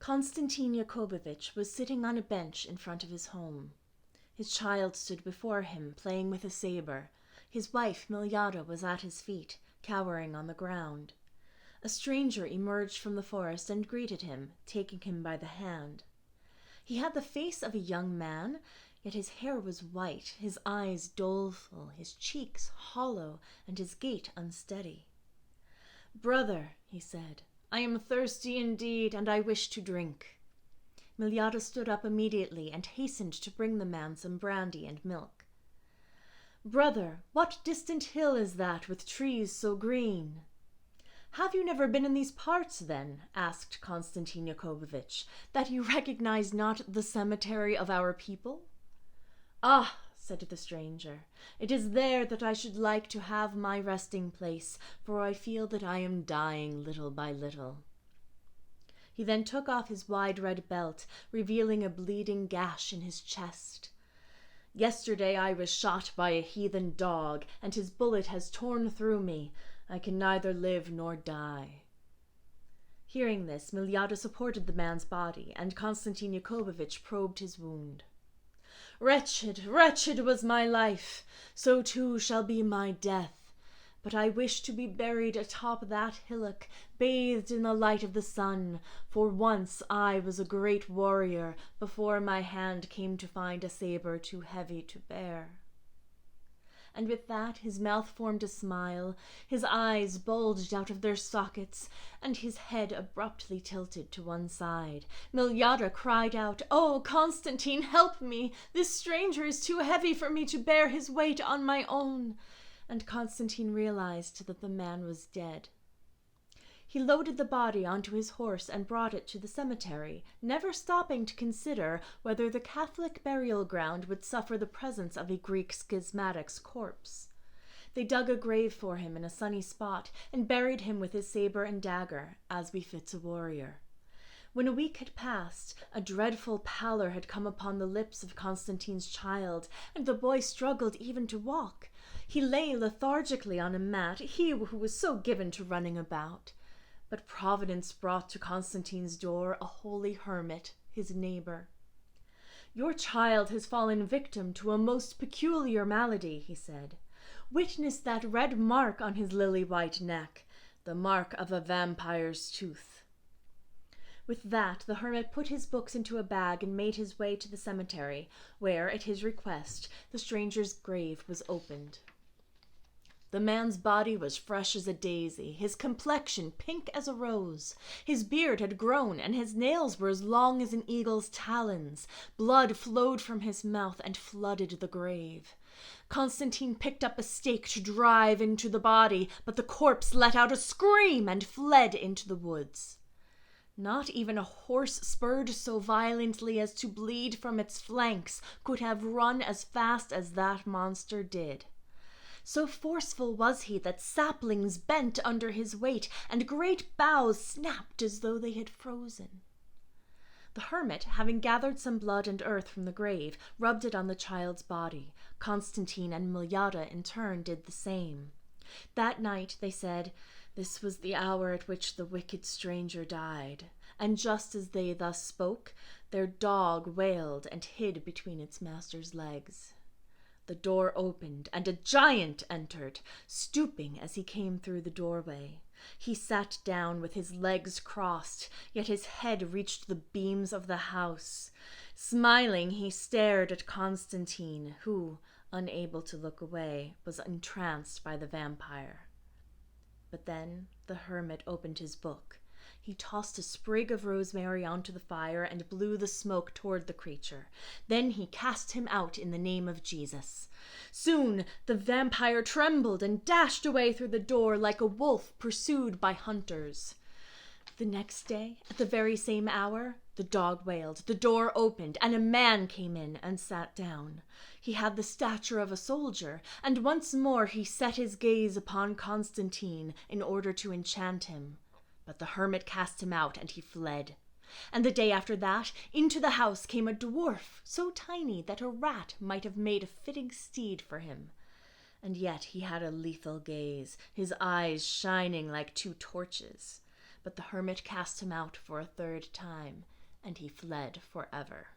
Konstantin Jakobović was sitting on a bench in front of his home. His child stood before him, playing with a saber. His wife, Miljada, was at his feet, cowering on the ground. A stranger emerged from the forest and greeted him, taking him by the hand. He had the face of a young man, yet his hair was white, his eyes doleful, his cheeks hollow, and his gait unsteady. "Brother," he said, "I am thirsty indeed, and I wish to drink." Miljada stood up immediately and hastened to bring the man some brandy and milk. "Brother, what distant hill is that with trees so green?" "Have you never been in these parts, then," asked Konstantin Jakobović, "that you recognize not the cemetery of our people?" "Ah," said the stranger, "it is there that I should like to have my resting place, for I feel that I am dying little by little." He then took off his wide red belt, revealing a bleeding gash in his chest. "Yesterday I was shot by a heathen dog, and his bullet has torn through me. I can neither live nor die." Hearing this, Miljada supported the man's body, and Konstantin Jakobović probed his wound. "Wretched, wretched was my life, so too shall be my death. But I wish to be buried atop that hillock, bathed in the light of the sun, for once I was a great warrior before my hand came to find a saber too heavy to bear." And with that his mouth formed a smile, his eyes bulged out of their sockets, and his head abruptly tilted to one side. Miljada cried out, "Oh, Konstantin, help me! This stranger is too heavy for me to bear his weight on my own." And Konstantin realized that the man was dead. He loaded the body onto his horse and brought it to the cemetery, never stopping to consider whether the Catholic burial ground would suffer the presence of a Greek schismatic's corpse. They dug a grave for him in a sunny spot and buried him with his saber and dagger, as befits a warrior. When a week had passed, a dreadful pallor had come upon the lips of Konstantin's child, and the boy struggled even to walk. He lay lethargically on a mat, he who was so given to running about. But Providence brought to Konstantin's door a holy hermit, his neighbor. "Your child has fallen victim to a most peculiar malady," he said. "Witness that red mark on his lily-white neck, the mark of a vampire's tooth." With that, the hermit put his books into a bag and made his way to the cemetery, where, at his request, the stranger's grave was opened. The man's body was fresh as a daisy, his complexion pink as a rose. His beard had grown, and his nails were as long as an eagle's talons. Blood flowed from his mouth and flooded the grave. Konstantin picked up a stake to drive into the body, but the corpse let out a scream and fled into the woods. Not even a horse spurred so violently as to bleed from its flanks could have run as fast as that monster did. So forceful was he that saplings bent under his weight, and great boughs snapped as though they had frozen. The hermit, having gathered some blood and earth from the grave, rubbed it on the child's body. Konstantin and Miljada in turn did the same. That night, they said, this was the hour at which the wicked stranger died, and just as they thus spoke, their dog wailed and hid between its master's legs. The door opened, and a giant entered, stooping as he came through the doorway. He sat down with his legs crossed, yet his head reached the beams of the house. Smiling, he stared at Konstantin, who, unable to look away, was entranced by the vampire. But then the hermit opened his book. He tossed a sprig of rosemary onto the fire and blew the smoke toward the creature. Then he cast him out in the name of Jesus. Soon the vampire trembled and dashed away through the door like a wolf pursued by hunters. The next day, at the very same hour, the dog wailed, the door opened, and a man came in and sat down. He had the stature of a soldier, and once more he set his gaze upon Konstantin in order to enchant him. But the hermit cast him out, and he fled. And the day after that, into the house came a dwarf, so tiny that a rat might have made a fitting steed for him. And yet he had a lethal gaze, his eyes shining like two torches. But the hermit cast him out for a third time, and he fled forever.